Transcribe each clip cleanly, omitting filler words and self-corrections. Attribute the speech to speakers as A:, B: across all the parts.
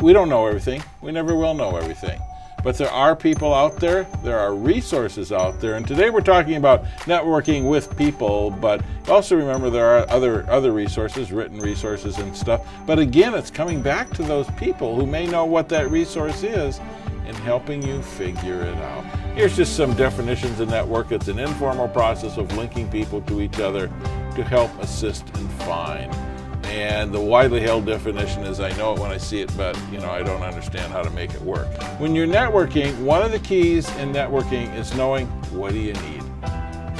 A: we don't know everything. We never will know everything. But there are people out there, there are resources out there, and today we're talking about networking with people, but also remember there are other resources, written resources and stuff. But again, it's coming back to those people who may know what that resource is and helping you figure it out. Here's just some definitions of network. It's an informal process of linking people to each other to help assist and find. And the widely held definition is, I know it when I see it, but I don't understand how to make it work. When you're networking, one of the keys in networking is knowing, what do you need?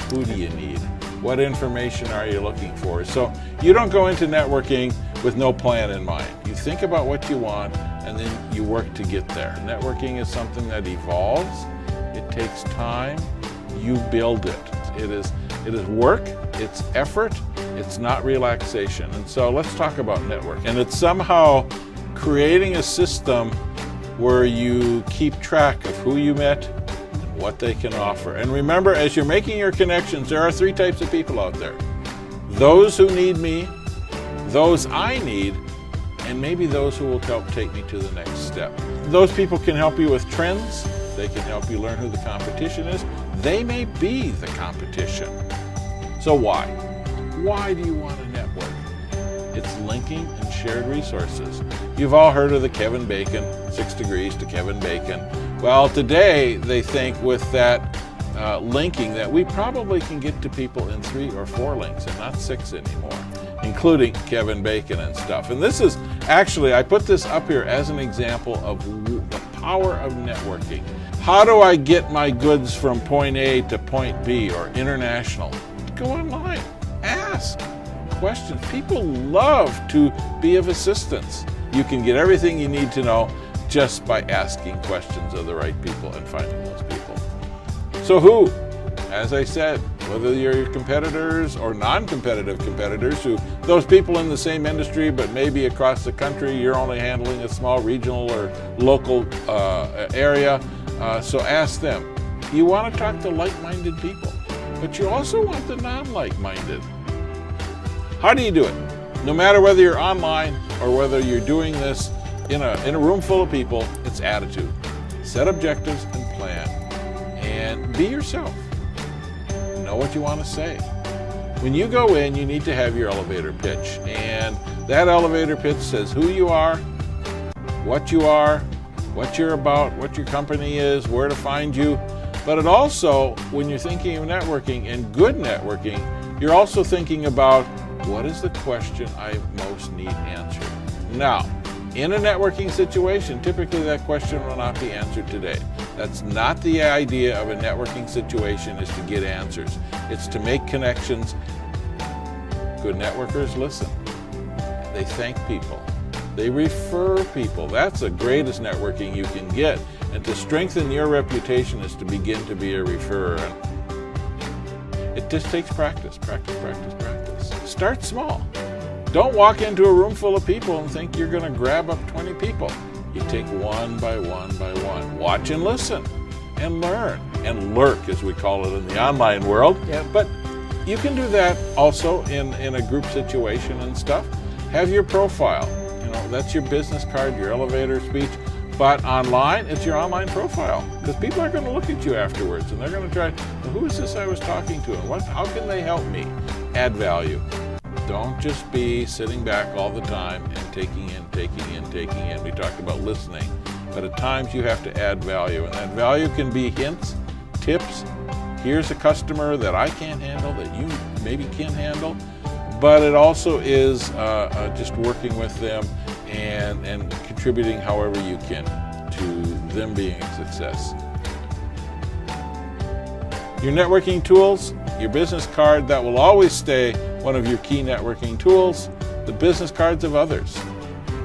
A: Who do you need? What information are you looking for? So you don't go into networking with no plan in mind. You think about what you want, and then you work to get there. Networking is something that evolves. It takes time. You build it. It is work, it's effort, it's not relaxation. And so let's talk about network. And it's somehow creating a system where you keep track of who you met and what they can offer. And remember, as you're making your connections, there are 3 types of people out there. Those who need me, those I need, and maybe those who will help take me to the next step. Those people can help you with trends. They can help you learn who the competition is. They may be the competition. So why? Why do you want to network? It's linking and shared resources. You've all heard of the Kevin Bacon, 6 degrees to Kevin Bacon. Well, today they think with that linking that we probably can get to people in 3 or 4 links and not 6 anymore, including Kevin Bacon and stuff. And this is actually, I put this up here as an example of the power of networking. How do I get my goods from point A to point B or international? Go online, ask questions. People love to be of assistance. You can get everything you need to know just by asking questions of the right people and finding those people. So who? As I said, whether you're your competitors or non-competitive competitors, those people in the same industry but maybe across the country, you're only handling a small regional or local area, so ask them. You want to talk to like-minded people, but you also want the non-like-minded. How do you do it? No matter whether you're online or whether you're doing this in a room full of people, it's attitude. Set objectives and plan, and be yourself. Know what you want to say. When you go in, you need to have your elevator pitch, and that elevator pitch says who you are, what you're about, what your company is, where to find you. But it also, when you're thinking of networking and good networking, you're also thinking about what is the question I most need answered. Now, in a networking situation, typically that question will not be answered today. That's not the idea of a networking situation, is to get answers. It's to make connections. Good networkers listen. They thank people. They refer people. That's the greatest networking you can get. And to strengthen your reputation is to begin to be a referrer. It just takes practice. Start small. Don't walk into a room full of people and think you're going to grab up 20 people. You take one by one by one. Watch and listen and learn and lurk, as we call it in the online world.
B: Yep.
A: But you can do that also in a group situation and stuff. Have your profile. That's your business card, your elevator speech. But online, it's your online profile, because people are going to look at you afterwards and they're going to try, well, who is this I was talking to, and how can they help me? Add value. Don't just be sitting back all the time and taking in. We talked about listening, but at times you have to add value, and that value can be hints, tips. Here's a customer that I can't handle that you maybe can handle, but it also is just working with them and contributing however you can to them being a success. Your networking tools, your business card, that will always stay one of your key networking tools, the business cards of others.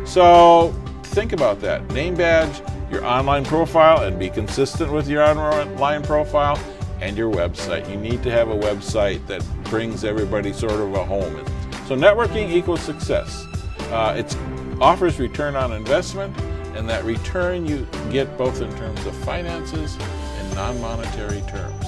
A: So think about that. Name badge, your online profile, and be consistent with your online profile, and your website. You need to have a website that brings everybody sort of a home. So networking equals success. It offers return on investment, and that return you get both in terms of finances and non-monetary terms.